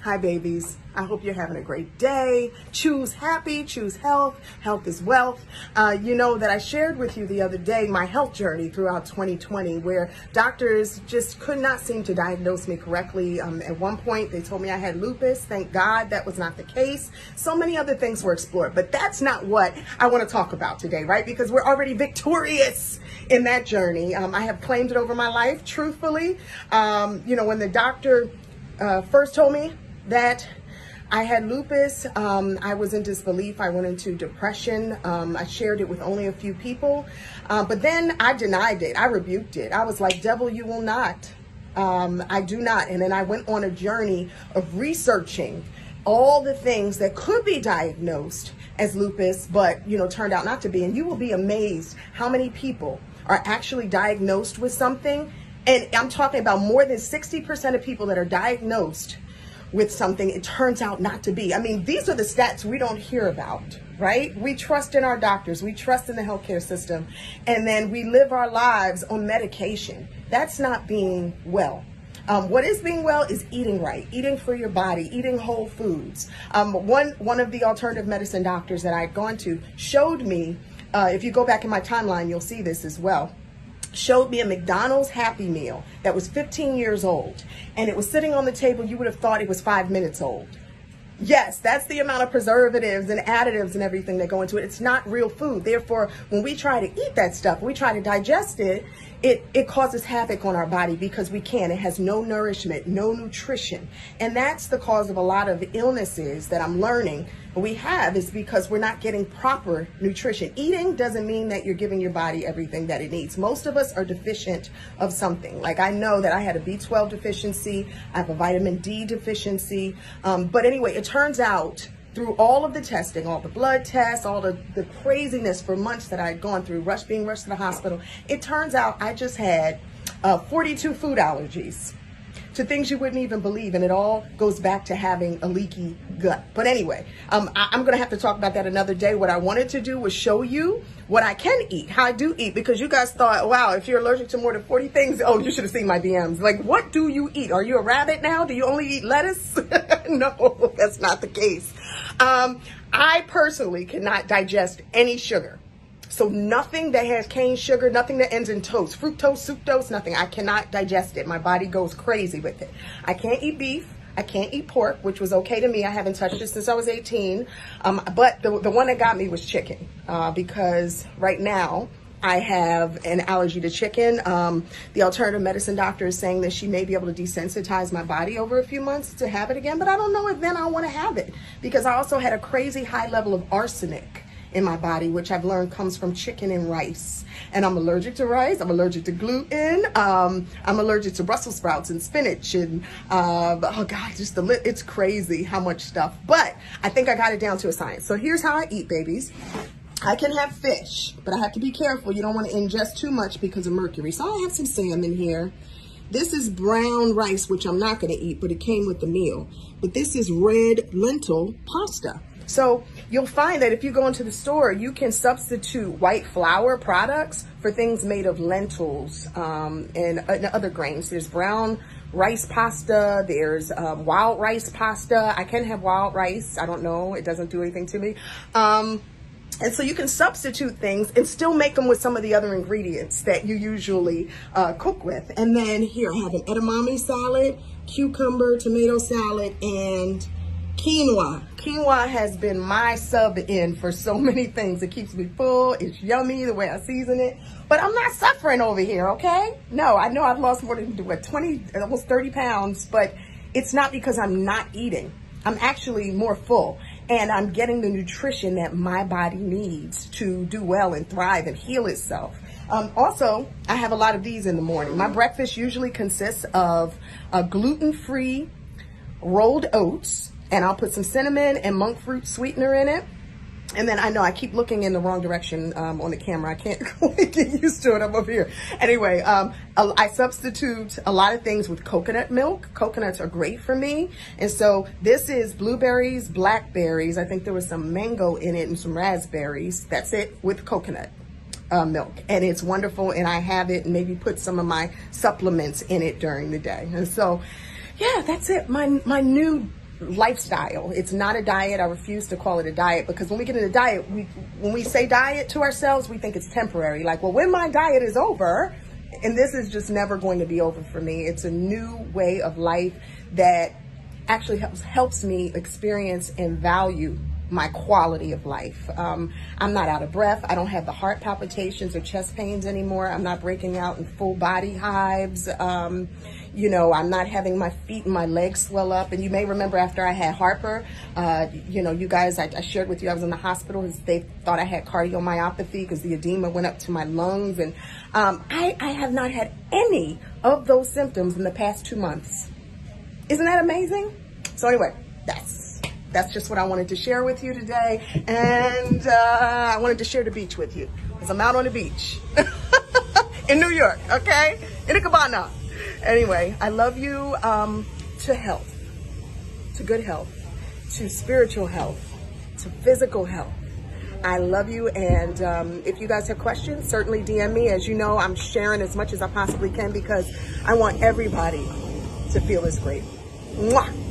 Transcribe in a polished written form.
Hi, babies. I hope you're having a great day. Choose happy, choose health. Health is wealth. You know that I shared with you the other day my health journey throughout 2020, where doctors just could not seem to diagnose me correctly. At one point, they told me I had lupus. Thank God that was not the case. So many other things were explored, but that's not what I want to talk about today, right? Because we're already victorious in that journey. I have claimed it over my life, truthfully. When the doctor first told me that I had lupus, I was in disbelief. I went into depression. I shared it with only a few people, but then I denied it. I rebuked it. I was like, devil, you will not. I do not. And then I went on a journey of researching all the things that could be diagnosed as lupus, but turned out not to be. And you will be amazed how many people are actually diagnosed with something. And I'm talking about more than 60% of people that are diagnosed with something, it turns out not to be. I mean, these are the stats we don't hear about, right? We trust in our doctors, we trust in the healthcare system, and then we live our lives on medication. That's not being well. What is being well is eating right, eating for your body, eating whole foods. One of the alternative medicine doctors that I had gone to showed me, if you go back in my timeline, you'll see this as well, showed me a McDonald's Happy Meal that was 15 years old, and it was sitting on the table. You would have thought it was 5 minutes old. Yes, that's the amount of preservatives and additives and everything that go into it. It's not real food. Therefore, when we try to eat that stuff, we try to digest it, it causes havoc on our body because we can't. It has no nourishment, no nutrition. And that's the cause of a lot of illnesses that I'm learning we have, is because we're not getting proper nutrition. Eating doesn't mean that you're giving your body everything that it needs. Most of us are deficient of something. Like, I know that I had a B12 deficiency, I have a vitamin D deficiency. But anyway, it turns out through all of the testing, all the blood tests, all the craziness for months that I had gone through, being rushed to the hospital, it turns out I just had 42 food allergies to things you wouldn't even believe. And it all goes back to having a leaky gut. But anyway, I'm going to have to talk about that another day. What I wanted to do was show you what I can eat, how I do eat, because you guys thought, wow, if you're allergic to more than 40 things, oh, you should have seen my DMs. Like, what do you eat? Are you a rabbit now? Do you only eat lettuce? No, that's not the case. I personally cannot digest any sugar. So nothing that has cane sugar, nothing that ends in toast, fructose, sucrose, nothing. I cannot digest it. My body goes crazy with it. I can't eat beef. I can't eat pork, which was okay to me. I haven't touched it since I was 18. But the one that got me was chicken, because right now I have an allergy to chicken. The alternative medicine doctor is saying that she may be able to desensitize my body over a few months to have it again. But I don't know if then I want to have it, because I also had a crazy high level of arsenic in my body, which I've learned comes from chicken and rice. And I'm allergic to rice. I'm allergic to gluten. I'm allergic to Brussels sprouts and spinach. And oh God, it's crazy how much stuff. But I think I got it down to a science. So here's how I eat, babies. I can have fish, but I have to be careful. You don't want to ingest too much because of mercury. So I have some salmon here. This is brown rice, which I'm not going to eat, but it came with the meal. But this is red lentil pasta. So you'll find that if you go into the store, you can substitute white flour products for things made of lentils and other grains. There's brown rice pasta. There's wild rice pasta. I can have wild rice. I don't know. It doesn't do anything to me. And so you can substitute things and still make them with some of the other ingredients that you usually cook with. And then here I have an edamame salad, cucumber, tomato salad, and quinoa. Quinoa has been my sub-in for so many things. It keeps me full. It's yummy the way I season it. But I'm not suffering over here, okay? No, I know I've lost more than 20, almost 30 pounds, but it's not because I'm not eating. I'm actually more full, and I'm getting the nutrition that my body needs to do well and thrive and heal itself. Also, I have a lot of these in the morning. My breakfast usually consists of gluten-free rolled oats, and I'll put some cinnamon and monk fruit sweetener in it. And then I know I keep looking in the wrong direction on the camera. I can't get used to it. I'm up here. Anyway, I substitute a lot of things with coconut milk. Coconuts are great for me. And so this is blueberries, blackberries. I think there was some mango in it and some raspberries. That's it, with coconut milk. And it's wonderful. And I have it and maybe put some of my supplements in it during the day. And so, yeah, that's it. My new lifestyle. It's not a diet. I refuse to call it a diet, because when we get in a diet, when we say diet to ourselves, we think it's temporary. Like, well, when my diet is over, and this is just never going to be over for me. It's a new way of life that actually helps me experience and value my quality of life. I'm not out of breath. I don't have the heart palpitations or chest pains anymore. I'm not breaking out in full body hives. You know, I'm not having my feet and my legs swell up. And you may remember after I had Harper, you know, you guys, I shared with you, I was in the hospital. They thought I had cardiomyopathy because the edema went up to my lungs. And I have not had any of those symptoms in the past 2 months. Isn't that amazing? So anyway, that's just what I wanted to share with you today. And I wanted to share the beach with you, because I'm out on the beach in New York, okay? In a cabana. Anyway, I love you to health, to good health, to spiritual health, to physical health. I love you, and if you guys have questions, certainly DM me. As you know, I'm sharing as much as I possibly can, because I want everybody to feel as great. Mwah!